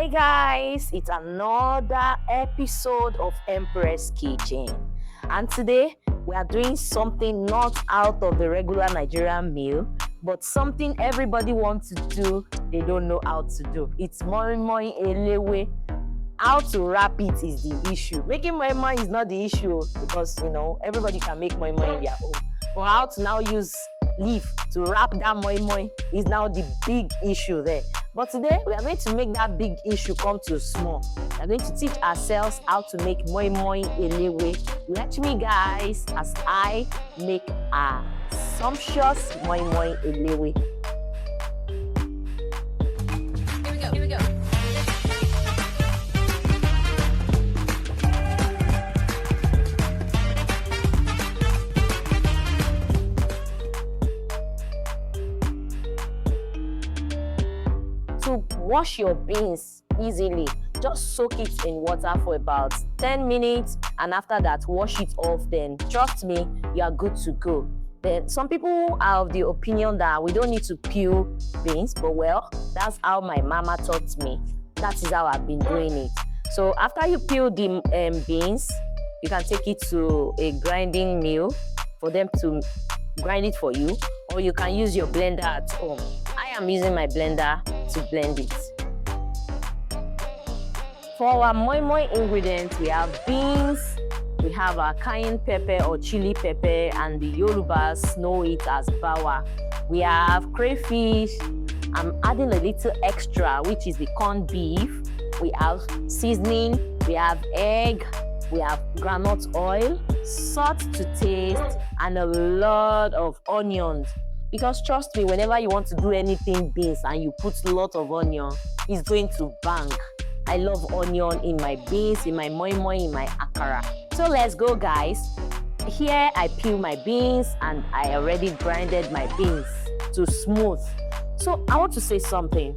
Hi guys, it's another episode of Empress Kitchen, and today we are doing something not out of the regular Nigerian meal, but something everybody wants to do, they don't know how to do. It's Moi Moi Elewe. How to wrap it is the issue. Making moi moi is not the issue because everybody can make moi moi in their home. But how to now use leaf to wrap that moi moi is now the big issue there. But today we are going to make that big issue come to small. We are going to teach ourselves how to make moi moi elewe. Let me guys as I make a sumptuous moi moi elewe. Here we go. To wash your beans easily, just soak it in water for about 10 minutes, and after that wash it off. Then trust me, you are good to go. Then some people are of the opinion that we don't need to peel beans, but well, that's how my mama taught me. That is how I've been doing it. So after you peel the beans, you can take it to a grinding mill for them to grind it for you, or you can use your blender at home. I am using my blender to blend it. For our moi moi ingredients, we have beans, we have our cayenne pepper or chili pepper, and the Yorubas know it as bawa. We have crayfish. I'm adding a little extra, which is the corned beef. We have seasoning, we have egg, we have groundnut oil, salt to taste, and a lot of onions. Because trust me, whenever you want to do anything beans and you put a lot of onion, it's going to bang. I love onion in my beans, in my moi moi, in my akara. So let's go guys. Here I peel my beans and I already grinded my beans to smooth. So I want to say something.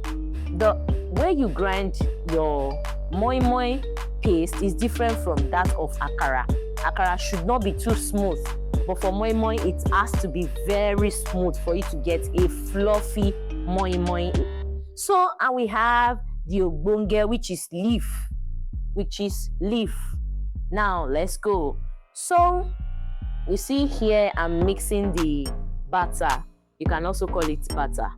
The way you grind your moi moi paste is different from that of akara. Akara should not be too smooth. But for moi moi, it has to be very smooth for you to get a fluffy moi moi. So, and we have the ogbonge, which is leaf. Now, let's go. So, you see here, I'm mixing the batter. You can also call it batter.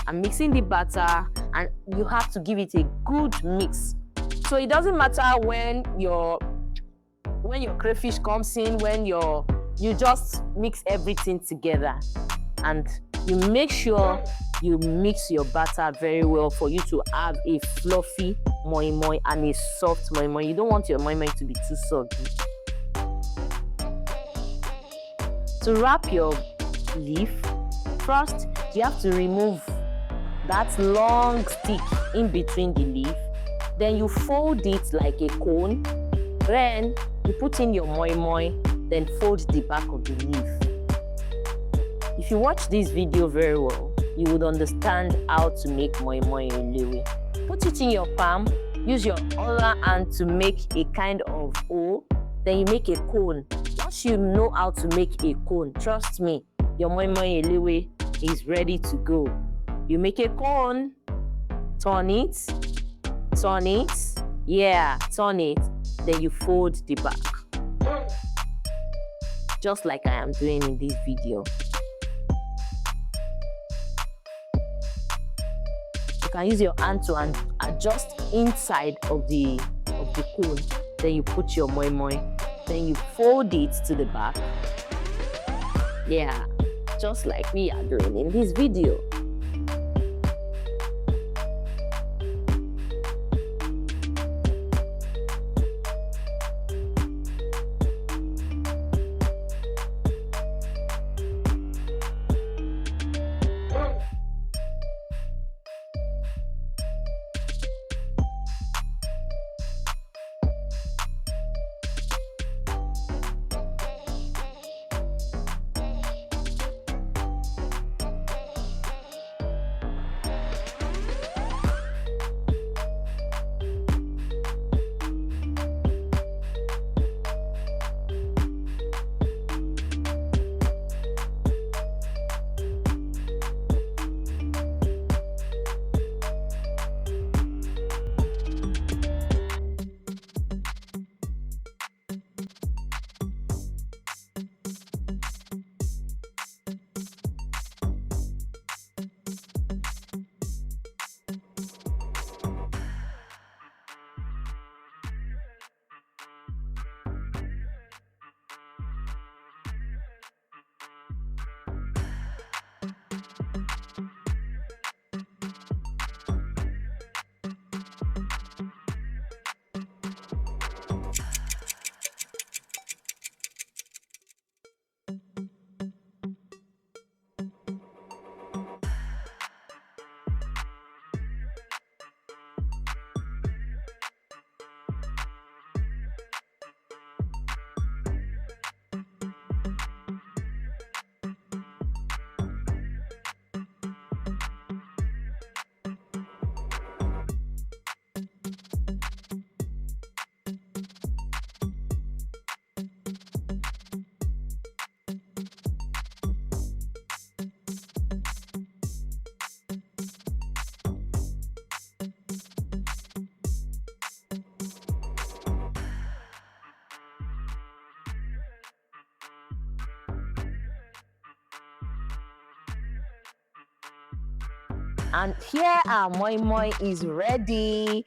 I'm mixing the batter, and you have to give it a good mix. So, it doesn't matter when your crayfish comes in, you just mix everything together, and you make sure you mix your batter very well for you to have a fluffy moi moi and a soft moi moi. You don't want your moi moi to be too soggy. To wrap your leaf, first you have to remove that long stick in between the leaf. Then you fold it like a cone. Then you put in your moi moi. Then fold the back of the leaf. If you watch this video very well, you would understand how to make moi moi elewe. Put it in your palm, use your other hand to make a kind of O, then you make a cone. Once you know how to make a cone, trust me, your moi moi elewe is ready to go. You make a cone, turn it, turn it, then you fold the back. Just like I am doing in this video. You can use your hand to adjust inside of the cone. Then you put your moi moi. Then you fold it to the back. Yeah, just like we are doing in this video. And here our moi moi is ready.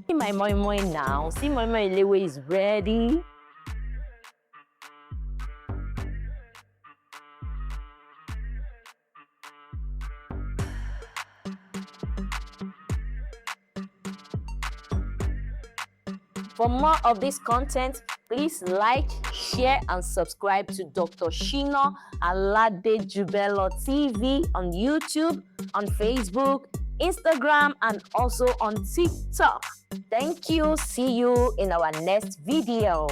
See my moi moi now. See Moi Moi Elewe is ready. For more of this content, please like, share, and subscribe to Dr. Shina Aladejubelo TV on YouTube, on Facebook, Instagram, and also on TikTok. Thank you. See you in our next video.